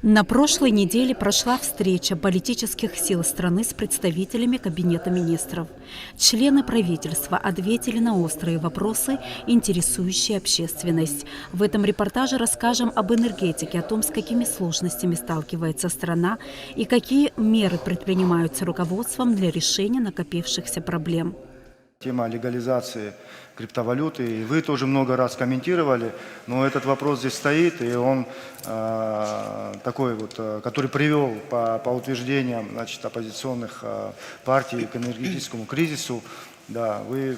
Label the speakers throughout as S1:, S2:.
S1: На прошлой неделе прошла встреча политических сил страны с представителями Кабинета министров. Члены правительства ответили на острые вопросы, интересующие общественность. В этом репортаже расскажем об энергетике, о том, с какими сложностями сталкивается страна и какие меры предпринимаются руководством для решения накопившихся проблем.
S2: Тема легализации криптовалюты, и вы тоже много раз комментировали, но этот вопрос здесь стоит, и он такой вот, который привел по утверждениям, значит, оппозиционных партий к энергетическому кризису. Да, вы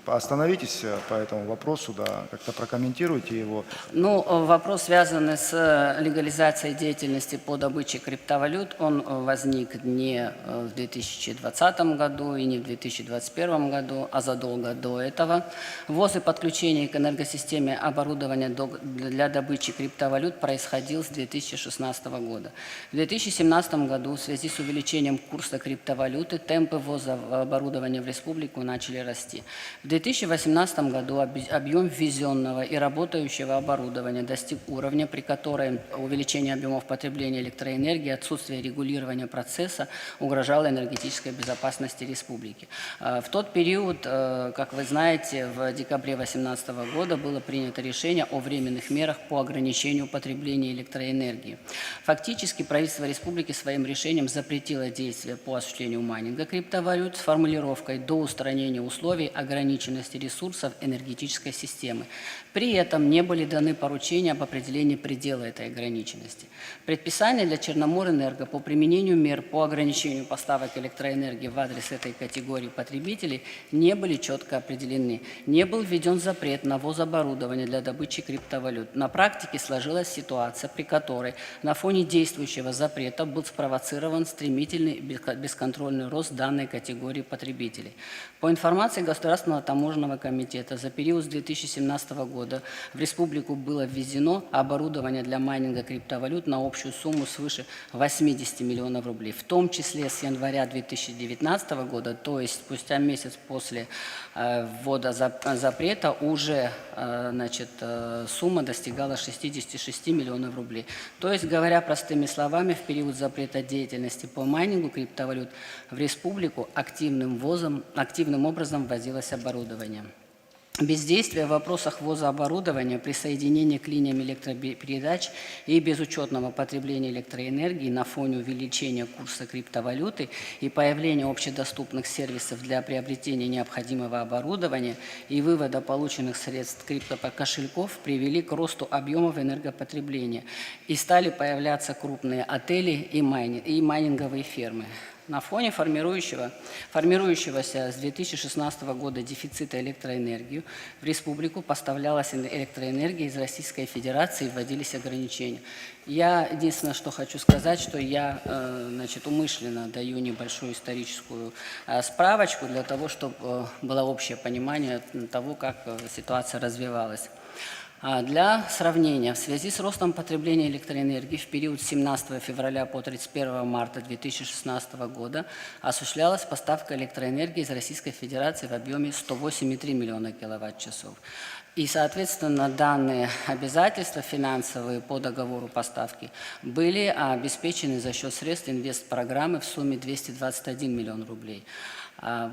S2: остановитесь по этому вопросу, да, как-то прокомментируйте его.
S3: Ну, вопрос, связанный с легализацией деятельности по добыче криптовалют, он возник не в 2020 году и не в 2021 году, а задолго до этого. Ввоз и подключение к энергосистеме оборудования для добычи криптовалют происходил с 2016 года. В 2017 году в связи с увеличением курса криптовалюты темпы ввоза оборудования в республику начали расти. В 2018 году объем ввезенного и работающего оборудования достиг уровня, при котором увеличение объемов потребления электроэнергии, отсутствие регулирования процесса угрожало энергетической безопасности республики. В тот период, как вы знаете, в декабре 2018 года было принято решение о временных мерах по ограничению потребления электроэнергии. Фактически правительство республики своим решением запретило действия по осуществлению майнинга криптовалют с формулировкой «до устранения условий ограниченности ресурсов энергетической системы». При этом не были даны поручения об определении предела этой ограниченности. Предписания для Черноморэнерго по применению мер по ограничению поставок электроэнергии в адрес этой категории потребителей не были четко определены. Не был введен запрет на ввоз оборудования для добычи криптовалют. На практике сложилась ситуация, при которой на фоне действующего запрета был спровоцирован стремительный бесконтрольный рост данной категории потребителей. По информации Государственного таможенного комитета, за период с 2017 года в республику было ввезено оборудование для майнинга криптовалют на общую сумму свыше 80 миллионов рублей. В том числе с января 2019 года, то есть спустя месяц после ввода запрета, уже сумма достигала 66 миллионов рублей. То есть, говоря простыми словами, в период запрета деятельности по майнингу криптовалют в республику активным образом ввозилось оборудование. Бездействие в вопросах ввоза оборудования, присоединения к линиям электропередач и безучетного потребления электроэнергии на фоне увеличения курса криптовалюты и появления общедоступных сервисов для приобретения необходимого оборудования и вывода полученных средств криптокошельков привели к росту объемов энергопотребления, и стали появляться крупные отели и майнинговые фермы. На фоне формирующегося с 2016 года дефицита электроэнергии в республику поставлялась электроэнергия из Российской Федерации и вводились ограничения. Я единственное, что хочу сказать, что я умышленно даю небольшую историческую справочку для того, чтобы было общее понимание того, как ситуация развивалась. Для сравнения, в связи с ростом потребления электроэнергии в период с 17 февраля по 31 марта 2016 года осуществлялась поставка электроэнергии из Российской Федерации в объеме 108,3 миллиона киловатт-часов. И, соответственно, данные обязательства финансовые по договору поставки были обеспечены за счет средств инвестпрограммы в сумме 221 миллион рублей.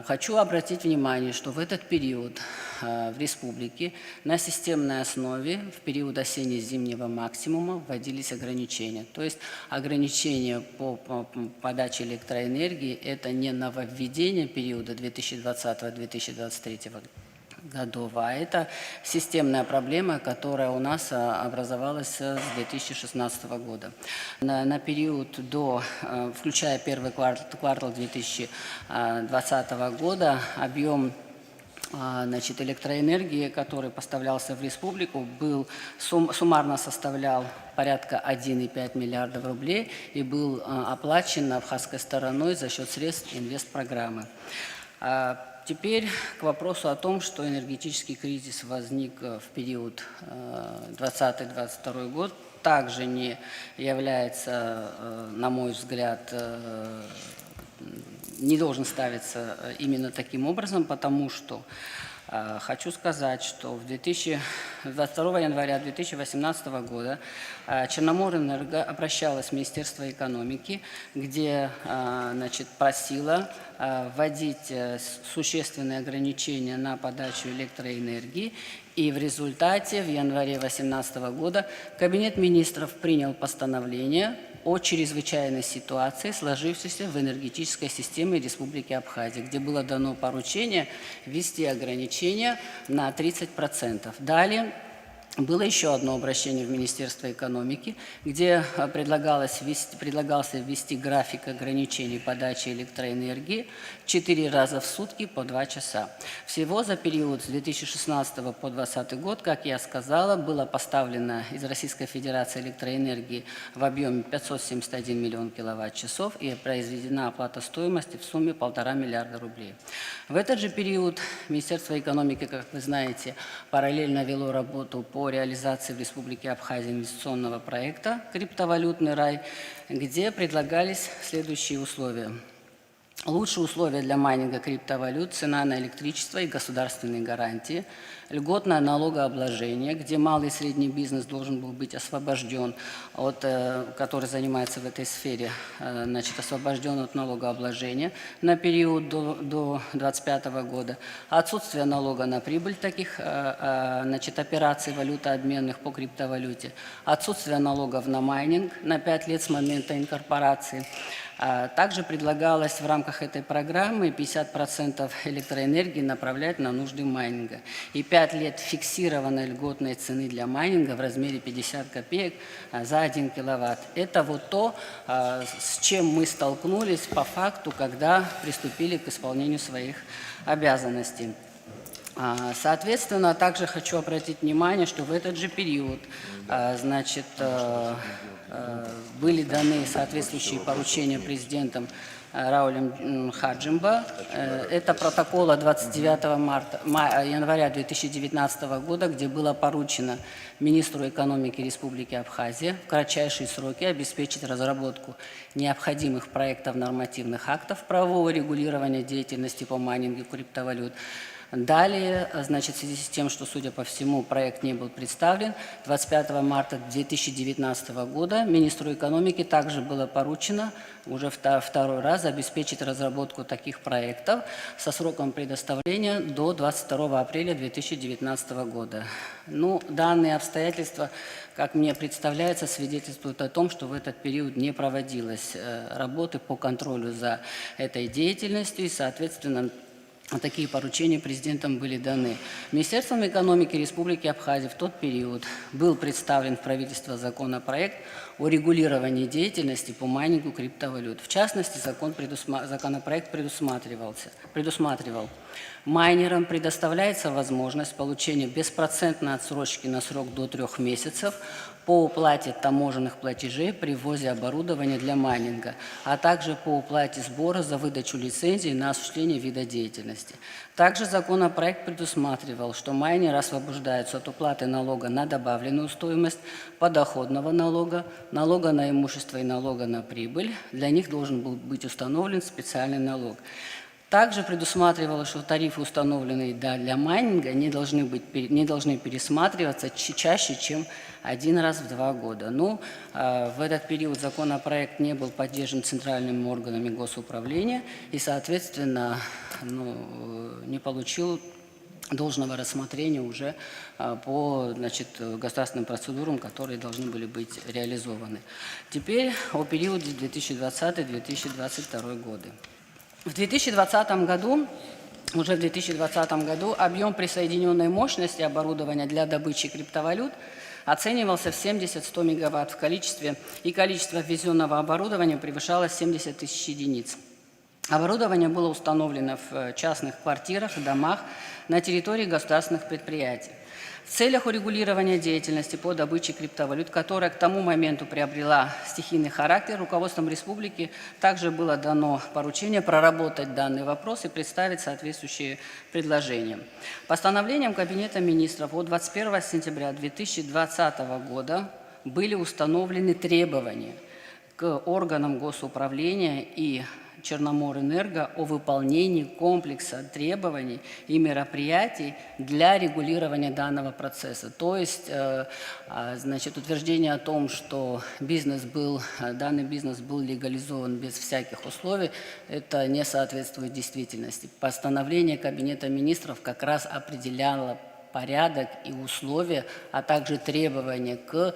S3: Хочу обратить внимание, что в этот период в республике на системной основе в период осенне-зимнего максимума вводились ограничения. То есть ограничения по подаче электроэнергии – это не нововведение периода 2020-2023 годов, а это системная проблема, которая у нас образовалась с 2016 года. На период включая первый квартал 2020 года, объем электроэнергии, который поставлялся в республику, суммарно составлял порядка 1,5 миллиардов рублей и был оплачен абхазской стороной за счет средств инвестпрограммы. Теперь к вопросу о том, что энергетический кризис возник в период 2020-2022 год, также не является, на мой взгляд, не должен ставиться именно таким образом, потому что Хочу сказать, что 22 января 2018 года Черноморэнерго обращалась в Министерство экономики, где просила вводить существенные ограничения на подачу электроэнергии. И в результате в январе 2018 года Кабинет министров принял постановление о чрезвычайной ситуации, сложившейся в энергетической системе Республики Абхазия, где было дано поручение ввести ограничения на 30%. Далее было еще одно обращение в Министерство экономики, где предлагался ввести график ограничений подачи электроэнергии 4 раза в сутки по 2 часа. Всего за период с 2016 по 2020 год, как я сказала, было поставлено из Российской Федерации электроэнергии в объеме 571 миллион киловатт-часов и произведена оплата стоимости в сумме 1,5 миллиарда рублей. В этот же период Министерство экономики, как вы знаете, параллельно вело работу по реализации в Республике Абхазия инвестиционного проекта «Криптовалютный рай», где предлагались следующие условия. Лучшие условия для майнинга криптовалют, цена на электричество и государственные гарантии, льготное налогообложение, где малый и средний бизнес должен был быть освобожден, который занимается в этой сфере, освобожден от налогообложения на период до 2025 года, отсутствие налога на прибыль таких операций валютообменных по криптовалюте, отсутствие налогов на майнинг на 5 лет с момента инкорпорации. Также предлагалось в рамках этой программы 50% электроэнергии направлять на нужды майнинга и 5 лет фиксированной льготной цены для майнинга в размере 50 копеек за 1 киловатт. Это вот то, с чем мы столкнулись по факту, когда приступили к исполнению своих обязанностей. Соответственно, также хочу обратить внимание, что в этот же период, были даны соответствующие поручения президентом Раулем Хаджимба. Это протокол от 29 января 2019 года, где было поручено министру экономики Республики Абхазия в кратчайшие сроки обеспечить разработку необходимых проектов нормативных актов правового регулирования деятельности по майнингу криптовалют. Далее, в связи с тем, что, судя по всему, проект не был представлен, 25 марта 2019 года министру экономики также было поручено уже второй раз обеспечить разработку таких проектов со сроком предоставления до 22 апреля 2019 года. Данные обстоятельства, как мне представляется, свидетельствуют о том, что в этот период не проводилось работы по контролю за этой деятельностью и, соответственно, такие поручения президентом были даны. Министерством экономики Республики Абхазия в тот период был представлен в правительство законопроект о регулировании деятельности по майнингу криптовалют. В частности, законопроект предусматривал: майнерам предоставляется возможность получения беспроцентной отсрочки на срок до 3 месяцев по уплате таможенных платежей при ввозе оборудования для майнинга, а также по уплате сбора за выдачу лицензий на осуществление вида деятельности. Также законопроект предусматривал, что майнеры освобождаются от уплаты налога на добавленную стоимость, подоходного налога, налога на имущество и налога на прибыль. Для них должен был быть установлен специальный налог. Также предусматривалось, что тарифы, установленные для майнинга, не должны пересматриваться чаще, чем 1 раз в 2 года. В этот период законопроект не был поддержан центральными органами госуправления и, соответственно, не получил должного рассмотрения уже по государственным процедурам, которые должны были быть реализованы. Теперь о периоде 2020-2022 годы. В 2020 году, объем присоединенной мощности оборудования для добычи криптовалют оценивался в 70-100 мегаватт в количестве, и количество ввезенного оборудования превышало 70 тысяч единиц. Оборудование было установлено в частных квартирах, домах, на территории государственных предприятий. В целях урегулирования деятельности по добыче криптовалют, которая к тому моменту приобрела стихийный характер, руководством республики также было дано поручение проработать данный вопрос и представить соответствующие предложения. Постановлением Кабинета министров от 21 сентября 2020 года были установлены требования к органам госуправления и Черноморэнерго о выполнении комплекса требований и мероприятий для регулирования данного процесса. То есть, значит, утверждение о том, что данный бизнес был легализован без всяких условий, это не соответствует действительности. Постановление Кабинета министров как раз определяло порядок и условия, а также требования к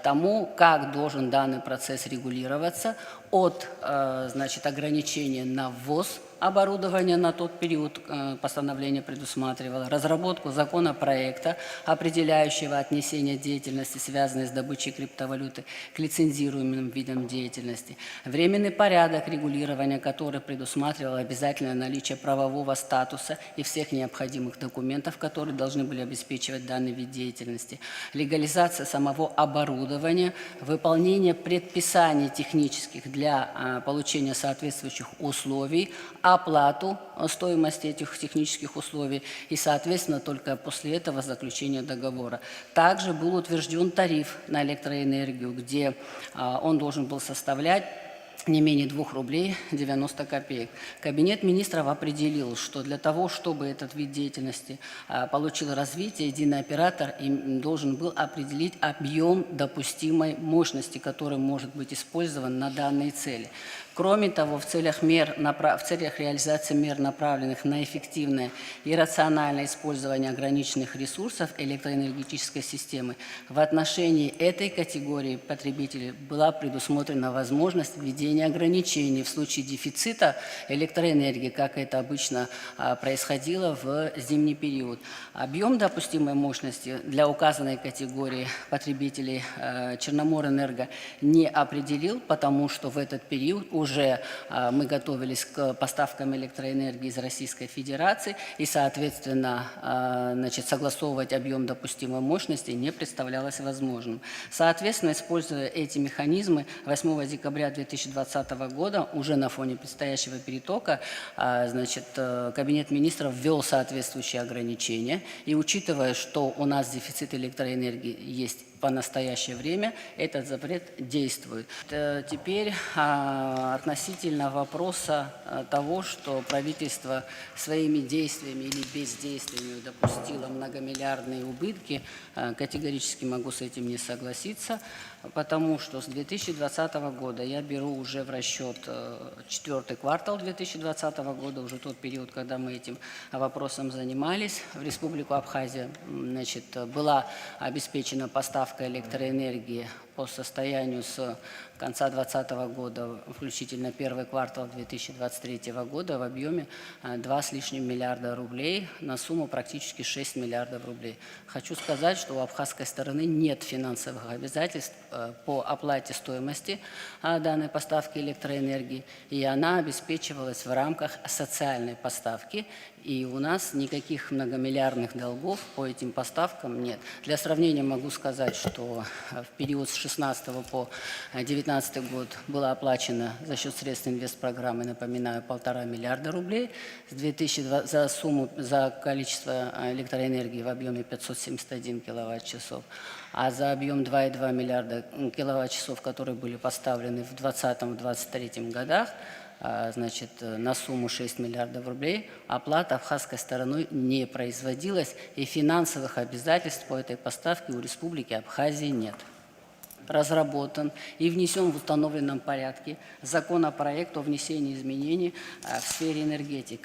S3: тому, как должен данный процесс регулироваться, от значит, ограничения на ввоз оборудования на тот период постановление предусматривало, разработку законопроекта, определяющего отнесение деятельности, связанной с добычей криптовалюты, к лицензируемым видам деятельности, временный порядок регулирования, который предусматривал обязательное наличие правового статуса и всех необходимых документов, которые должны были обеспечивать данный вид деятельности, легализация самого оборудования, выполнение предписаний технических для получения соответствующих условий, оплату стоимости этих технических условий и, соответственно, только после этого заключение договора. Также был утвержден тариф на электроэнергию, где он должен был составлять не менее 2 рублей 90 копеек. Кабинет министров определил, что для того, чтобы этот вид деятельности получил развитие, единый оператор должен был определить объем допустимой мощности, который может быть использован на данные цели. Кроме того, в целях реализации мер, направленных на эффективное и рациональное использование ограниченных ресурсов электроэнергетической системы, в отношении этой категории потребителей была предусмотрена возможность введения ограничений в случае дефицита электроэнергии, как это обычно происходило в зимний период. Объем допустимой мощности для указанной категории потребителей Черноморэнерго не определил, потому что в этот период уже мы готовились к поставкам электроэнергии из Российской Федерации и, соответственно, значит, согласовывать объем допустимой мощности не представлялось возможным. Соответственно, используя эти механизмы, 8 декабря 2020 года уже на фоне предстоящего перетока, значит, Кабинет министров ввел соответствующие ограничения, и учитывая, что у нас дефицит электроэнергии есть по настоящее время, этот запрет действует. Теперь относительно вопроса того, что правительство своими действиями или бездействиями допустило многомиллиардные убытки, категорически могу с этим не согласиться, потому что с 2020 года я беру уже в расчет 4-й квартал 2020 года, уже тот период, когда мы этим вопросом занимались. В Республику Абхазия, значит, была обеспечена поставка электроэнергии по состоянию с конца 2020 года, включительно 1-й квартал 2023 года, в объеме 2 с лишним миллиарда рублей на сумму практически 6 миллиардов рублей. Хочу сказать, что у абхазской стороны нет финансовых обязательств по оплате стоимости данной поставки электроэнергии, и она обеспечивалась в рамках социальной поставки, и у нас никаких многомиллиардных долгов по этим поставкам нет. Для сравнения могу сказать, что в период с 2016 по 2019 год было оплачено за счет средств инвестпрограммы, напоминаю, 1,5 миллиарда рублей за количество электроэнергии в объеме 571 киловатт-часов, а за объем 2,2 миллиарда киловатт-часов, которые были поставлены в 2020-2023 годах, значит, на сумму 6 миллиардов рублей, оплата абхазской стороной не производилась, и финансовых обязательств по этой поставке у Республики Абхазии нет. Разработан и внесен в установленном порядке законопроект о внесении изменений в сфере энергетики,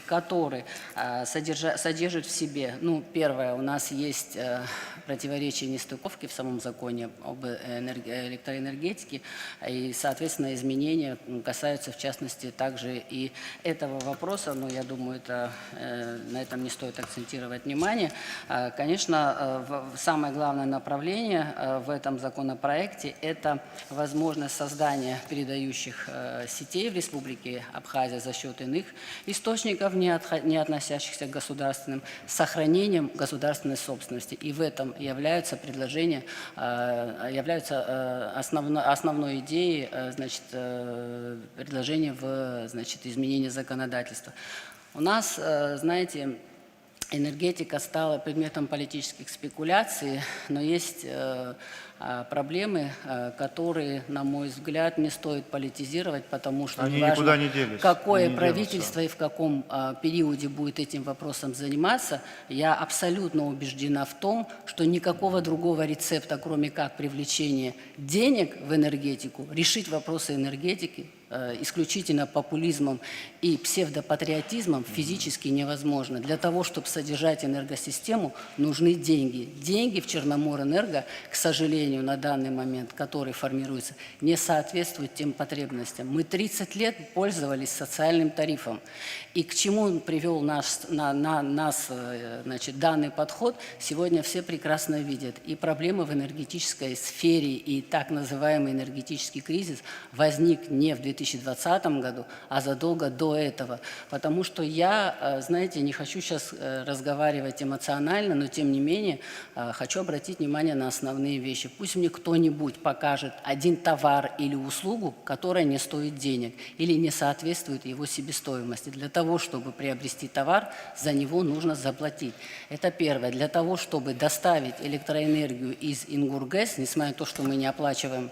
S3: который содержит в себе, ну, первое, у нас есть противоречия и нестыковки в самом законе об электроэнергетике, и, соответственно, изменения касаются, в частности, также и этого вопроса, но я думаю, на этом не стоит акцентировать внимание. Конечно, самое главное направление в этом законопроекте – это возможность создания передающих сетей в Республике Абхазия за счет иных источников, не относящихся к государственным, с сохранением государственной собственности. И в этом являются предложения, являются основной идеей, значит, предложения в, значит, изменении законодательства. У нас, знаете, энергетика стала предметом политических спекуляций, но есть проблемы, которые, на мой взгляд, не стоит политизировать, потому что
S2: Они
S3: неважно,
S2: никуда не делись,
S3: какое
S2: они не
S3: правительство и в каком периоде будет этим вопросом заниматься, я абсолютно убеждена в том, что никакого другого рецепта, кроме как привлечения денег в энергетику, решить вопросы энергетики исключительно популизмом и псевдопатриотизмом физически невозможно. Для того, чтобы содержать энергосистему, нужны деньги. Деньги в Черноморэнерго, к сожалению, на данный момент, который формируется, не соответствуют тем потребностям. Мы 30 лет пользовались социальным тарифом. И к чему привел нас данный подход, сегодня все прекрасно видят. И проблемы в энергетической сфере, и так называемый энергетический кризис возник не в 2020 году, а задолго до этого. Потому что я, знаете, не хочу сейчас разговаривать эмоционально, но тем не менее хочу обратить внимание на основные вещи. Пусть мне кто-нибудь покажет один товар или услугу, которая не стоит денег или не соответствует его себестоимости. Для того, чтобы приобрести товар, за него нужно заплатить. Это первое. Для того, чтобы доставить электроэнергию из Ингургэс, несмотря на то, что мы не оплачиваем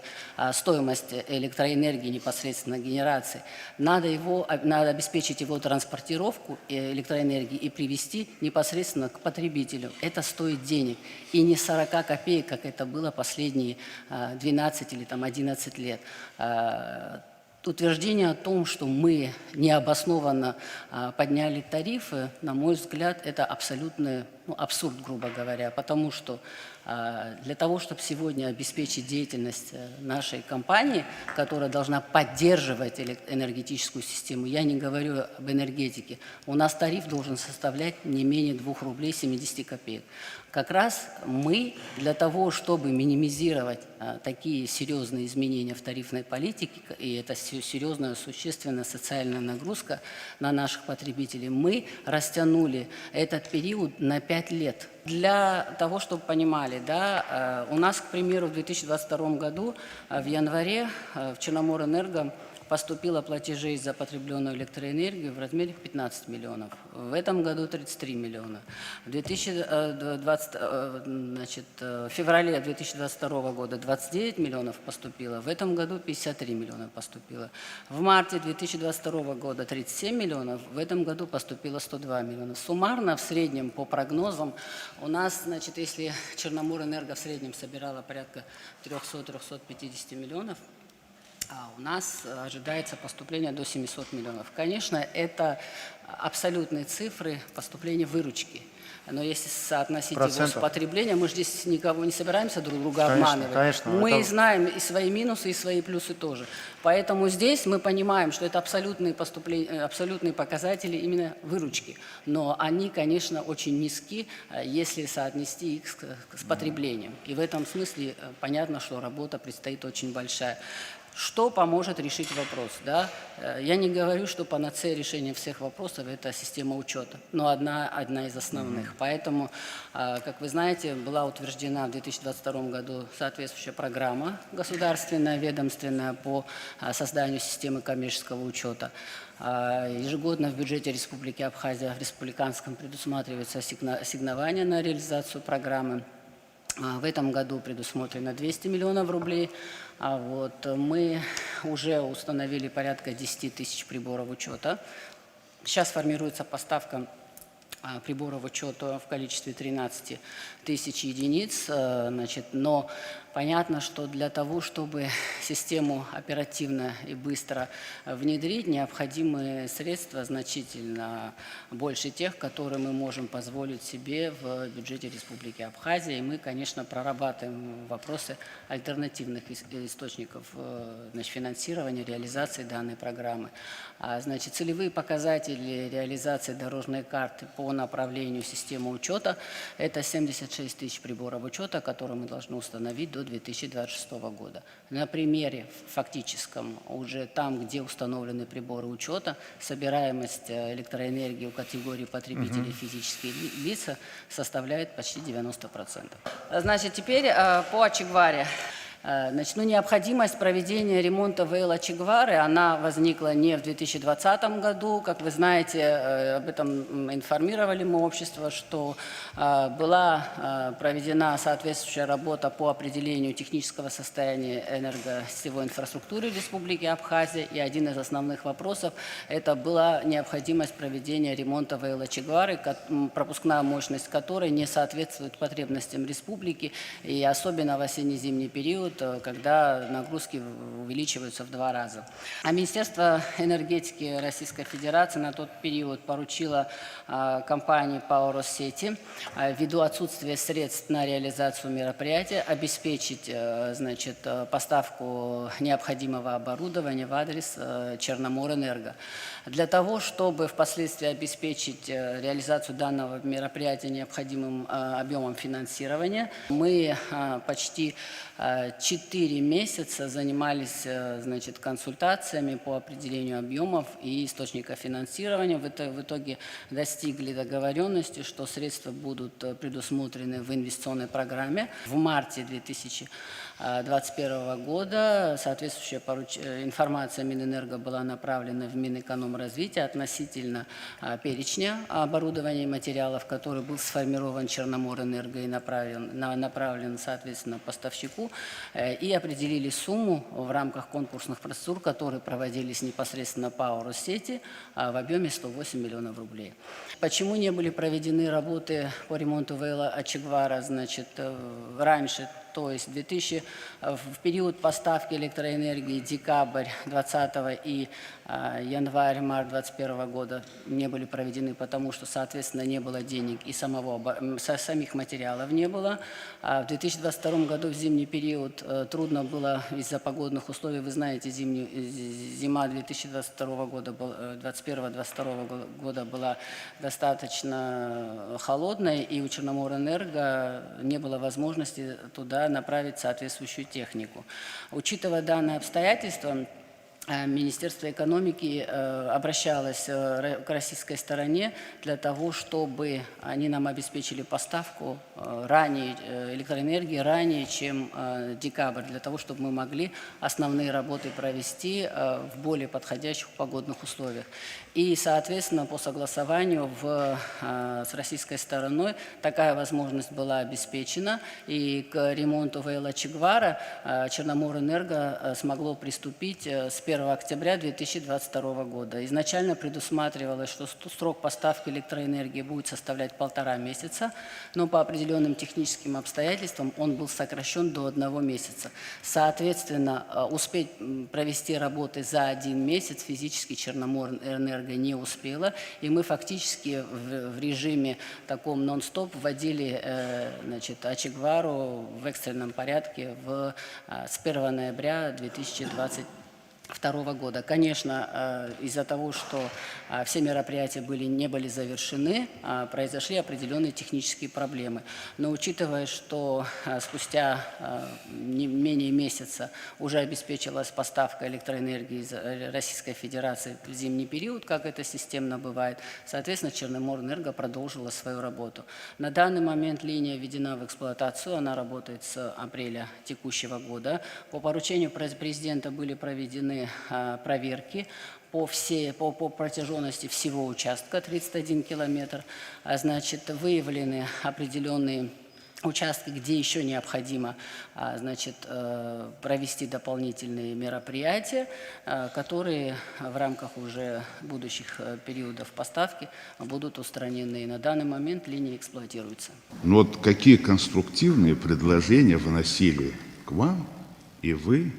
S3: стоимость электроэнергии непосредственно генерации, надо обеспечить его транспортировку электроэнергии и привести непосредственно к потребителю. Это стоит денег. И не 40 копеек, как это было последние 12 или 11 лет. Утверждение о том, что мы необоснованно подняли тарифы, на мой взгляд, это абсолютный абсурд, грубо говоря, потому что для того, чтобы сегодня обеспечить деятельность нашей компании, которая должна поддерживать энергетическую систему, я не говорю об энергетике, у нас тариф должен составлять не менее 2 рублей 70 копеек. Как раз мы для того, чтобы минимизировать такие серьезные изменения в тарифной политике, и это серьезная, существенная социальная нагрузка на наших потребителей, мы растянули этот период на 5 лет. Для того, чтобы понимали, да, у нас, к примеру, в 2022 году, в январе, в Черноморэнерго поступило платежей за потребленную электроэнергию в размере 15 миллионов. В этом году 33 миллиона. В феврале 2022 года 29 миллионов поступило, в этом году 53 миллиона поступило. В марте 2022 года 37 миллионов, в этом году поступило 102 миллиона. Суммарно, в среднем, по прогнозам, у нас, если Черноморэнерго в среднем собирала порядка 300-350 миллионов, а у нас ожидается поступление до 700 миллионов. Конечно, это абсолютные цифры поступления выручки. Но если соотносить его с потреблением, мы же здесь никого не собираемся друг друга обманывать.
S2: Конечно,
S3: мы знаем и свои минусы, и свои плюсы тоже. Поэтому здесь мы понимаем, что это абсолютные показатели именно выручки. Но они, конечно, очень низки, если соотнести их с потреблением. И в этом смысле понятно, что работа предстоит очень большая. Что поможет решить вопрос? Да? Я не говорю, что панацея решения всех вопросов – это система учета, но одна из основных. Поэтому, как вы знаете, была утверждена в 2022 году соответствующая программа государственная, ведомственная по созданию системы коммерческого учета. Ежегодно в бюджете Республики Абхазия в республиканском предусматривается ассигнование на реализацию программы. В этом году предусмотрено 200 миллионов рублей. Мы уже установили порядка 10 тысяч приборов учета. Сейчас формируется поставка приборов учета в количестве 13 тысяч единиц. Но понятно, что для того, чтобы систему оперативно и быстро внедрить, необходимы средства значительно больше тех, которые мы можем позволить себе в бюджете Республики Абхазия. И мы, конечно, прорабатываем вопросы альтернативных источников финансирования, реализации данной программы. Целевые показатели реализации дорожной карты по направлению системы учета – это 76 тысяч приборов учета, которые мы должны установить до 2026 года. На примере фактическом, уже там, где установлены приборы учета, собираемость электроэнергии у категории потребителей физические лица составляет почти 90%. Теперь по Ачигваре. Значит, необходимость проведения ремонта ВЛ Чегвары, она возникла не в 2020 году. Как вы знаете, об этом информировали мы общество, что была проведена соответствующая работа по определению технического состояния энергосетевой инфраструктуры Республики Абхазия. И один из основных вопросов – это была необходимость проведения ремонта ВЛ Чегвары, пропускная мощность которой не соответствует потребностям республики, и особенно в осенне-зимний период, когда нагрузки увеличиваются в 2 раза. А Министерство энергетики Российской Федерации на тот период поручило компании ПАО «Россети» ввиду отсутствия средств на реализацию мероприятия обеспечить, значит, поставку необходимого оборудования в адрес Черноморэнерго. Для того, чтобы впоследствии обеспечить реализацию данного мероприятия необходимым объемом финансирования, мы почти 4 месяца занимались, значит, консультациями по определению объемов и источников финансирования. В итоге достигли договоренности, что средства будут предусмотрены в инвестиционной программе. В марте 2021 года соответствующая информация Минэнерго была направлена в Минэкономразвития относительно перечня оборудования и материалов, который был сформирован Черноморэнерго и направлен соответственно, поставщику, и определили сумму в рамках конкурсных процедур, которые проводились непосредственно ПАО «Россети» в объеме 108 миллионов рублей. Почему не были проведены работы по ремонту ВЛ Чегвара, значит, раньше? То есть в период поставки электроэнергии декабрь 2020 и январь-март 2021 года не были проведены, потому что, соответственно, не было денег и самих материалов не было. А в 2022 году, в зимний период, трудно было из-за погодных условий. Вы знаете, зима 2022 года, 2021-2022 года была достаточно холодной, и у Черноморэнерго не было возможности туда направить соответствующую технику. Учитывая данное обстоятельство, Министерство экономики обращалось к российской стороне для того, чтобы они нам обеспечили поставку электроэнергии ранее, чем декабрь, для того, чтобы мы могли основные работы провести в более подходящих погодных условиях. И, соответственно, по согласованию с российской стороной такая возможность была обеспечена, и к ремонту ВЛ Чегвара Черноморэнерго смогло приступить с 1 октября 2022 года. Изначально предусматривалось, что срок поставки электроэнергии будет составлять 1,5 месяца, но по определенным техническим обстоятельствам он был сокращен до 1 месяца. Соответственно, успеть провести работы за 1 месяц физически Черноморэнерго не успела, и мы фактически в режиме таком нон-стоп вводили, значит, Чегвару в экстренном порядке с 1 ноября 2022 года. Конечно, из-за того, что все мероприятия не были завершены, произошли определенные технические проблемы. Но учитывая, что спустя не менее месяца уже обеспечилась поставка электроэнергии из Российской Федерации в зимний период, как это системно бывает, соответственно, Черноморэнерго продолжила свою работу. На данный момент линия введена в эксплуатацию, она работает с апреля текущего года. По поручению президента были проведены проверки по протяженности всего участка 31 километр. Значит, выявлены определенные участки, где еще необходимо, значит, провести дополнительные мероприятия, которые в рамках уже будущих периодов поставки будут устранены. И на данный момент линия эксплуатируется.
S4: Ну вот какие конструктивные предложения выносили к вам, и вы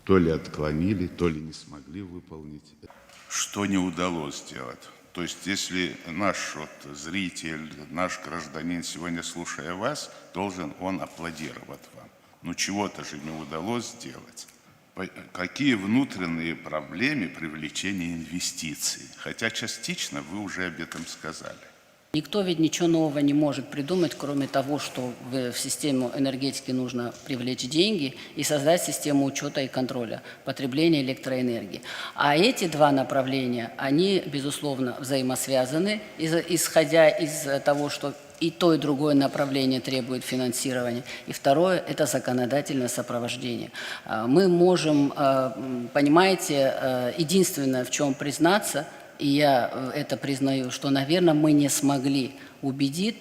S4: то ли отклонили, то ли не смогли выполнить?
S5: Что не удалось сделать? То есть, если наш зритель, наш гражданин, сегодня, слушая вас, должен он аплодировать вам. Но чего-то же не удалось сделать. Какие внутренние проблемы привлечения инвестиций? Хотя частично вы уже об этом сказали.
S3: Никто ведь ничего нового не может придумать, кроме того, что в систему энергетики нужно привлечь деньги и создать систему учета и контроля потребления электроэнергии. А эти два направления, они, безусловно, взаимосвязаны, исходя из того, что и то, и другое направление требует финансирования. И второе – это законодательное сопровождение. Мы можем, понимаете, единственное, в чем признаться, и я это признаю, что, наверное, мы не смогли убедить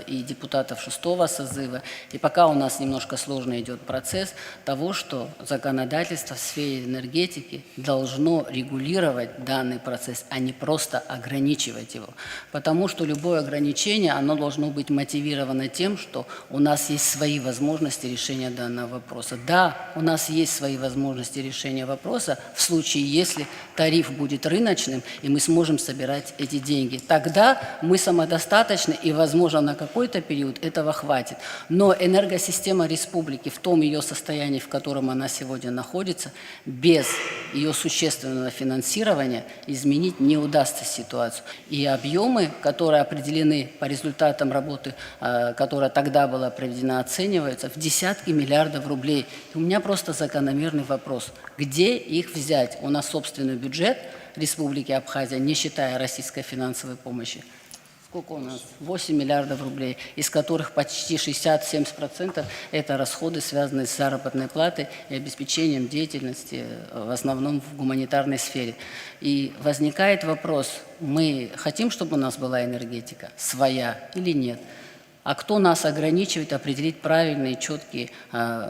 S3: и депутатов 6-го созыва, и пока у нас немножко сложно идет процесс того, что законодательство в сфере энергетики должно регулировать данный процесс, а не просто ограничивать его. Потому что любое ограничение, оно должно быть мотивировано тем, что у нас есть свои возможности решения данного вопроса. Да, у нас есть свои возможности решения вопроса в случае, если тариф будет рыночным, и мы сможем собирать эти деньги. Тогда мы самодостаточны, и, возможно, на какой-то период этого хватит. Но энергосистема республики в том ее состоянии, в котором она сегодня находится, без ее существенного финансирования изменить не удастся ситуацию. И объемы, которые определены по результатам работы, которая тогда была проведена, оцениваются в десятки миллиардов рублей. И у меня просто закономерный вопрос. Где их взять? У нас собственный бюджет Республики Абхазия, не считая российской финансовой помощи. Сколько у нас? 8 миллиардов рублей, из которых почти 60-70% это расходы, связанные с заработной платой и обеспечением деятельности, в основном в гуманитарной сфере. И возникает вопрос, мы хотим, чтобы у нас была энергетика своя или нет? А кто нас ограничивает определить правильные, четкие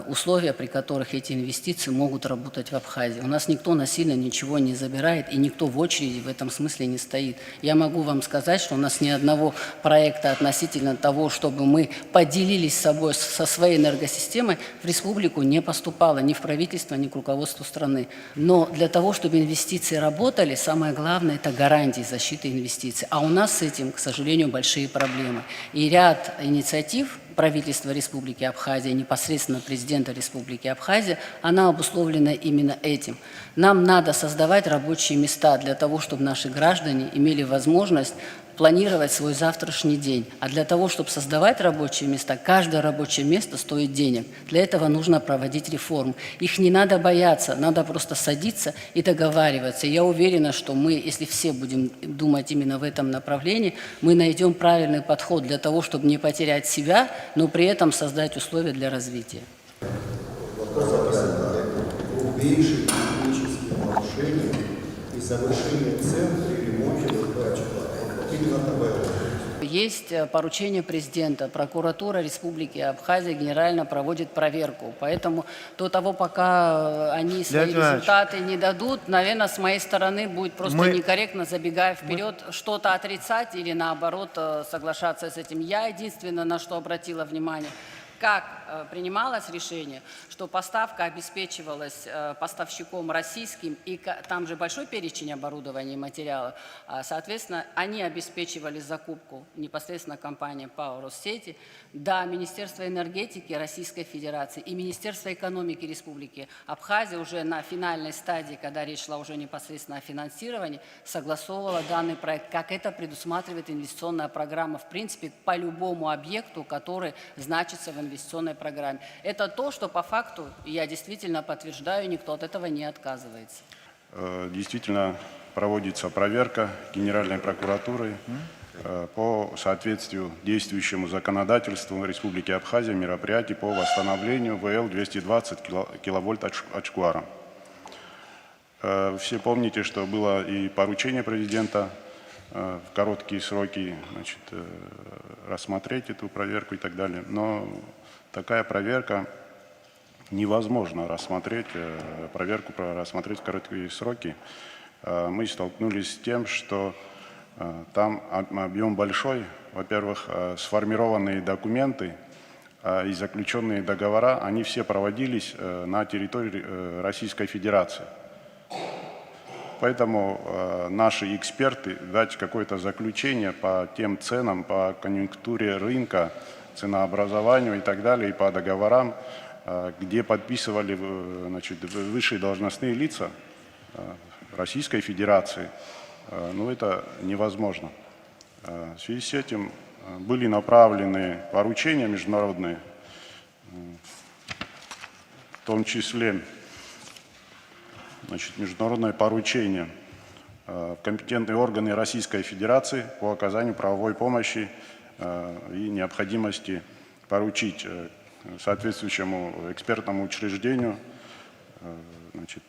S3: условия, при которых эти инвестиции могут работать в Абхазии? У нас никто насильно ничего не забирает, и никто в очереди в этом смысле не стоит. Я могу вам сказать, что у нас ни одного проекта относительно того, чтобы мы поделились со своей энергосистемой, в республику не поступало ни в правительство, ни к руководству страны. Но для того, чтобы инвестиции работали, самое главное – это гарантии защиты инвестиций. А у нас с этим, к сожалению, большие проблемы. И ряд инициатив правительства Республики Абхазия, непосредственно президента Республики Абхазия, она обусловлена именно этим. Нам надо создавать рабочие места для того, чтобы наши граждане имели возможность планировать свой завтрашний день. А для того, чтобы создавать рабочие места, каждое рабочее место стоит денег. Для этого нужно проводить реформы. Их не надо бояться, надо просто садиться и договариваться. Я уверена, что мы, если все будем думать именно в этом направлении, мы найдем правильный подход для того, чтобы не потерять себя, но при этом создать условия для развития.
S6: Грубейшие технические нарушения и завышение цен при ремонте выкачивания. Именно такое.
S3: Есть поручение президента. Прокуратура Республики Абхазия генерально проводит проверку. Поэтому до того, пока они свои результаты не дадут, наверное, с моей стороны будет просто некорректно, забегая вперед, что-то отрицать или, наоборот, соглашаться с этим. Я единственное, на что обратила внимание, как принималось решение, что поставка обеспечивалась поставщиком российским, и там же большой перечень оборудования и материалов, соответственно, они обеспечивали закупку непосредственно компания ПАО «Россети». Да, Министерство энергетики Российской Федерации и Министерство экономики Республики Абхазия уже на финальной стадии, когда речь шла уже непосредственно о финансировании, согласовывала данный проект, как это предусматривает инвестиционная программа, в принципе, по любому объекту, который значится в инвестиционной программе. Это то, что по факту, я действительно подтверждаю, никто от этого не отказывается.
S7: Действительно проводится проверка Генеральной прокуратуры по соответствию действующему законодательству Республики Абхазия мероприятий по восстановлению ВЛ-220 киловольт Ачкуара. Все помните, что было и поручение президента в короткие сроки, значит, рассмотреть эту проверку и так далее. Но такая проверка невозможно рассмотреть, рассмотреть в короткие сроки. Мы столкнулись с тем, что там объем большой. Во-первых, сформированные документы и заключенные договора, они все проводились на территории Российской Федерации. Поэтому наши эксперты дать какое-то заключение по тем ценам, по конъюнктуре рынка, ценообразованию и так далее, и по договорам, где подписывали, значит, высшие должностные лица Российской Федерации, ну, это невозможно. В связи с этим были направлены поручения международные, в том числе, значит, международное поручение в компетентные органы Российской Федерации по оказанию правовой помощи и необходимости поручить соответствующему экспертному учреждению значит,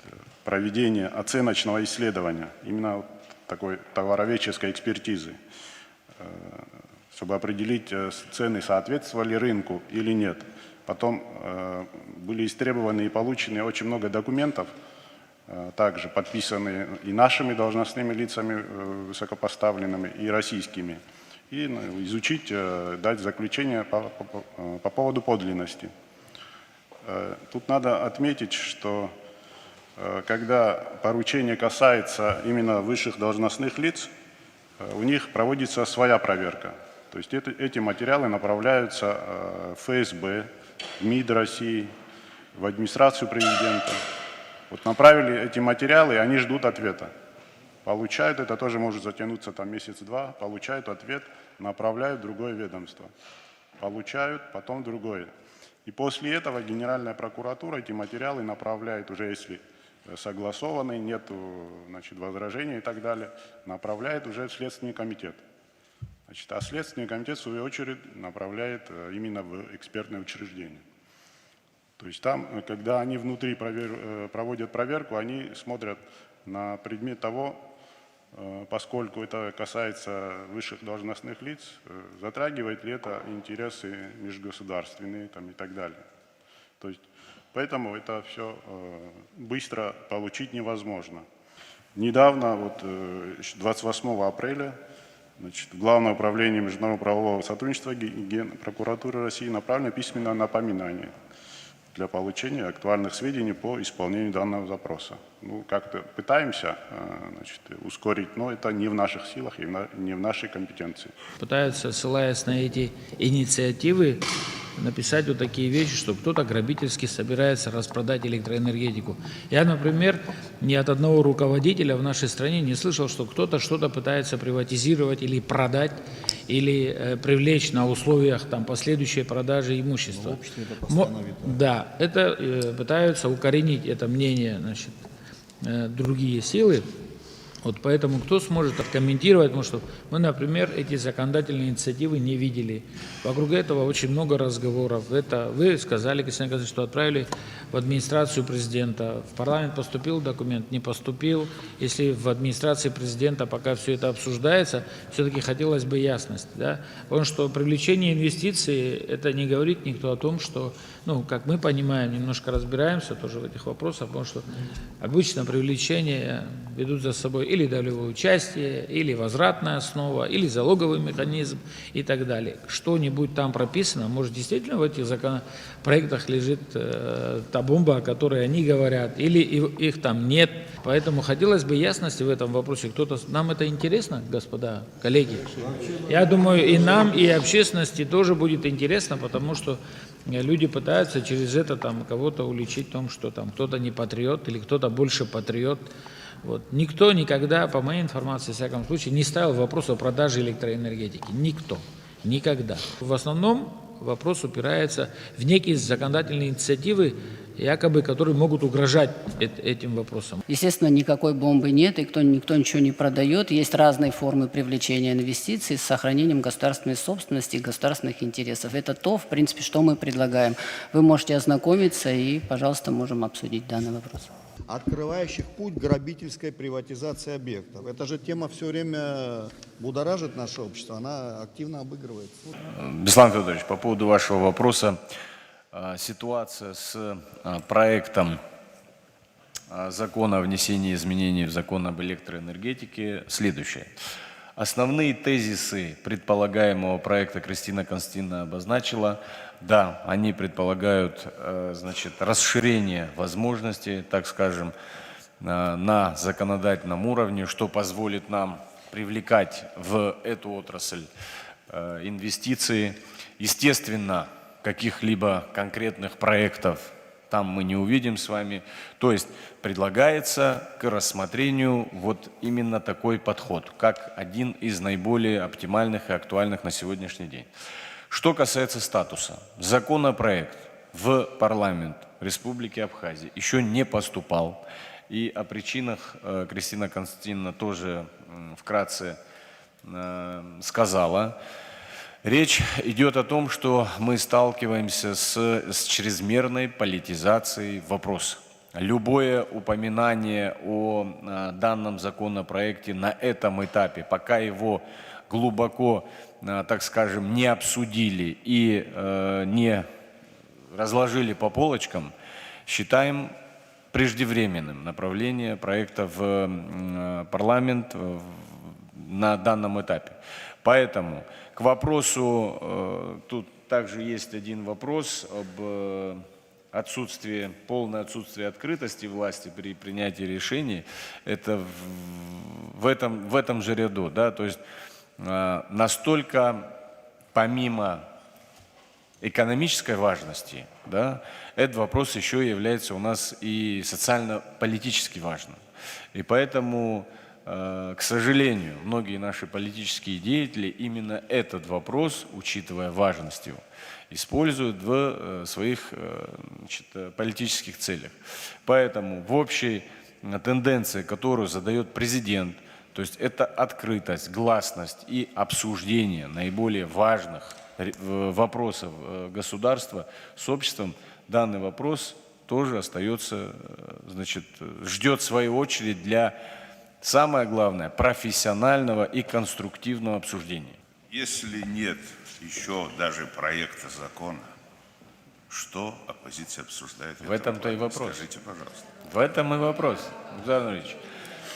S7: проведение оценочного исследования, именно вот такой товароведческой экспертизы, чтобы определить, цены соответствовали рынку или нет. Потом были истребованы и получены очень много документов, также подписанные и нашими должностными лицами высокопоставленными, и российскими, и изучить, дать заключение по поводу подлинности. Тут надо отметить, что когда поручение касается именно высших должностных лиц, у них проводится своя проверка. То есть эти материалы направляются в ФСБ, в МИД России, в администрацию президента. Вот направили эти материалы, и они ждут ответа. Получают, это тоже может затянуться там месяц-два, получают ответ, направляют в другое ведомство. Получают, потом другое. И после этого Генеральная прокуратура эти материалы направляет уже, если согласованы, нет, значит, возражений и так далее, направляет уже в Следственный комитет. Значит, а Следственный комитет, в свою очередь, направляет именно в экспертное учреждение. То есть там, когда они внутри проводят проверку, они смотрят на предмет того, поскольку это касается высших должностных лиц, затрагивает ли это интересы межгосударственные там, и так далее. То есть, поэтому это все быстро получить невозможно. Недавно, вот, 28 апреля, значит, в Главное управление международного правового сотрудничества Генпрокуратуры России направлено письменное напоминание для получения актуальных сведений по исполнению данного запроса. Ну, как-то пытаемся, значит, ускорить, но это не в наших силах и не в нашей компетенции.
S8: Пытаются, ссылаясь на эти инициативы, написать вот такие вещи, что кто-то грабительски собирается распродать электроэнергетику. Я, например, ни от одного руководителя в нашей стране не слышал, что кто-то что-то пытается приватизировать или продать, или привлечь на условиях там, последующей продажи имущества. Да, это пытаются укоренить это мнение, значит, другие силы. Вот поэтому кто сможет откомментировать, потому что мы, например, эти законодательные инициативы не видели. Вокруг этого очень много разговоров. Это вы сказали, Кристина Константиновна, что отправили в администрацию президента. В парламент поступил документ, не поступил. Если в администрации президента пока все это обсуждается, все-таки хотелось бы ясности. Да? Потому что привлечение инвестиций, это не говорит никто о том, что, ну, как мы понимаем, немножко разбираемся тоже в этих вопросах, потому что обычно привлечение ведут за собой или долевое участие, или возвратная основа, или залоговый механизм и так далее. Что-нибудь там прописано, может, действительно в этих законопроектах лежит та бомба, о которой они говорят, или их там нет. Поэтому хотелось бы ясности в этом вопросе. Нам это интересно, господа, коллеги? Я думаю, и нам, и общественности тоже будет интересно, потому что люди пытаются через это там кого-то уличить в том, что там кто-то не патриот или кто-то больше патриот. Вот. Никто никогда, по моей информации, в всяком случае, не ставил вопрос о продаже электроэнергетики. Никто. Никогда. В основном вопрос упирается в некие законодательные инициативы, якобы, которые могут угрожать этим вопросам.
S3: Естественно, никакой бомбы нет, и никто ничего не продает. Есть разные формы привлечения инвестиций с сохранением государственной собственности и государственных интересов. Это то, в принципе, что мы предлагаем. Вы можете ознакомиться и, пожалуйста, можем обсудить данный вопрос.
S6: Открывающих путь грабительской приватизации объектов. Эта же тема все время будоражит наше общество, она активно обыгрывается.
S9: Беслан Федорович, по поводу вашего вопроса, ситуация с проектом закона о внесении изменений в закон об электроэнергетике следующая. Основные тезисы предполагаемого проекта Кристина Константиновна обозначила. Да, они предполагают, значит, расширение возможностей, так скажем, на законодательном уровне, что позволит нам привлекать в эту отрасль инвестиции. Естественно, каких-либо конкретных проектов там мы не увидим с вами. То есть предлагается к рассмотрению вот именно такой подход, как один из наиболее оптимальных и актуальных на сегодняшний день. Что касается статуса, законопроект в парламент Республики Абхазия еще не поступал. И о причинах Кристина Константиновна тоже вкратце сказала. Речь идет о том, что мы сталкиваемся с чрезмерной политизацией вопроса. Любое упоминание о данном законопроекте на этом этапе, пока его глубоко, так скажем, не обсудили и не разложили по полочкам, считаем преждевременным направление проекта в парламент на данном этапе. Поэтому к вопросу, тут также есть один вопрос об полное отсутствие открытости власти при принятии решений. Это в этом же ряду, да, то есть настолько помимо экономической важности, да, этот вопрос еще является у нас и социально-политически важным. И поэтому, к сожалению, многие наши политические деятели именно этот вопрос, учитывая важность его, используют в своих политических целях. Поэтому в общей тенденции, которую задает президент, то есть это открытость, гласность и обсуждение наиболее важных вопросов государства с обществом, данный вопрос тоже остается, ждет свою очередь для, самое главное, профессионального и конструктивного обсуждения.
S5: Если нет еще даже проекта закона, что оппозиция обсуждает?
S9: В этом-то и вопрос.
S5: Скажите, пожалуйста.
S9: В этом и вопрос, Александр Ильич.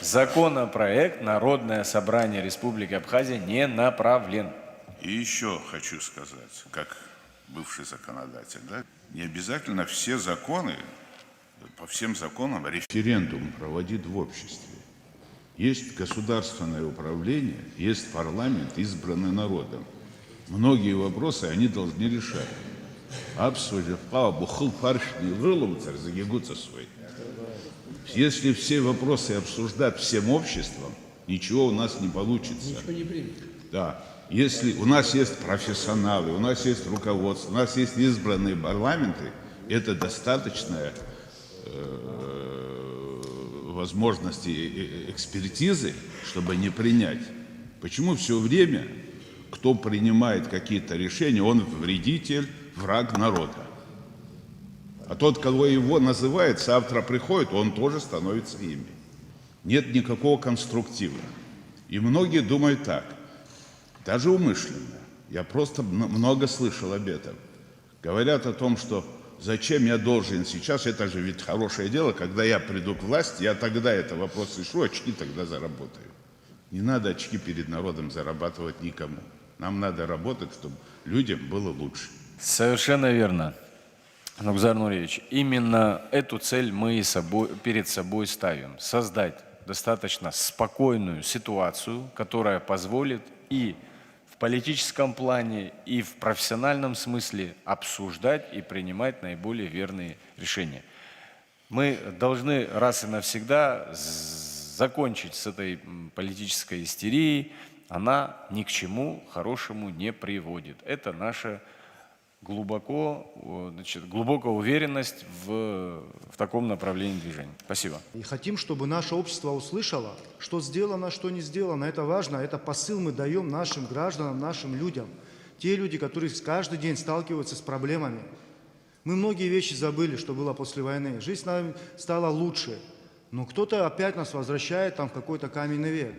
S9: Законопроект Народное собрание Республики Абхазия не направлен.
S5: И еще хочу сказать, как бывший законодатель, да, не обязательно все законы, по всем законам
S4: Референдум проводит в обществе. Есть государственное управление, есть парламент, избранный народом. Многие вопросы они должны решать. Если все вопросы обсуждать всем обществом, ничего у нас не получится. Ничего не примет. Да. Если у нас есть профессионалы, у нас есть руководство, у нас есть избранные парламенты, это достаточная возможности экспертизы, чтобы не принять. Почему все время, кто принимает какие-то решения, он вредитель, враг народа? А тот, кого его называет, завтра приходит, он тоже становится ими. Нет никакого конструктива. И многие думают так, даже умышленно. Я просто много слышал об этом. Говорят о том, что зачем я должен сейчас, это же ведь хорошее дело, когда я приду к власти, я тогда это вопрос решу, очки тогда заработаю. Не надо очки перед народом зарабатывать никому. Нам надо работать, чтобы людям было лучше.
S9: Совершенно верно, Нугзар Нуриевич. Именно эту цель мы перед собой ставим. Создать достаточно спокойную ситуацию, которая позволит и в политическом плане, и в профессиональном смысле обсуждать и принимать наиболее верные решения. Мы должны раз и навсегда закончить с этой политической истерией. Она ни к чему хорошему не приводит. Это наша глубокая уверенность в таком направлении движения. Спасибо.
S2: И хотим, чтобы наше общество услышало, что сделано, что не сделано. Это важно, это посыл мы даем нашим гражданам, нашим людям. Те люди, которые каждый день сталкиваются с проблемами. Мы многие вещи забыли, что было после войны. Жизнь стала лучше, но кто-то опять нас возвращает в какой-то каменный век.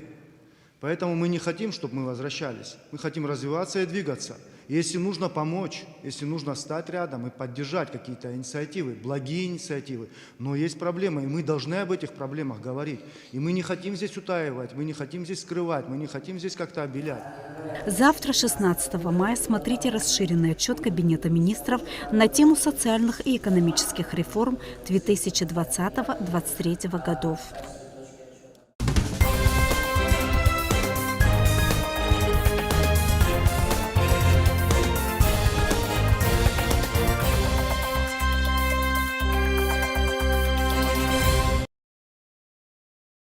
S2: Поэтому мы не хотим, чтобы мы возвращались. Мы хотим развиваться и двигаться. И если нужно помочь, если нужно стать рядом и поддержать какие-то инициативы, благие инициативы, но есть проблемы, и мы должны об этих проблемах говорить. И мы не хотим здесь утаивать, мы не хотим здесь скрывать, мы не хотим здесь как-то обелять.
S1: Завтра, 16 мая, смотрите расширенный отчет Кабинета министров на тему социальных и экономических реформ 2020-2023 годов.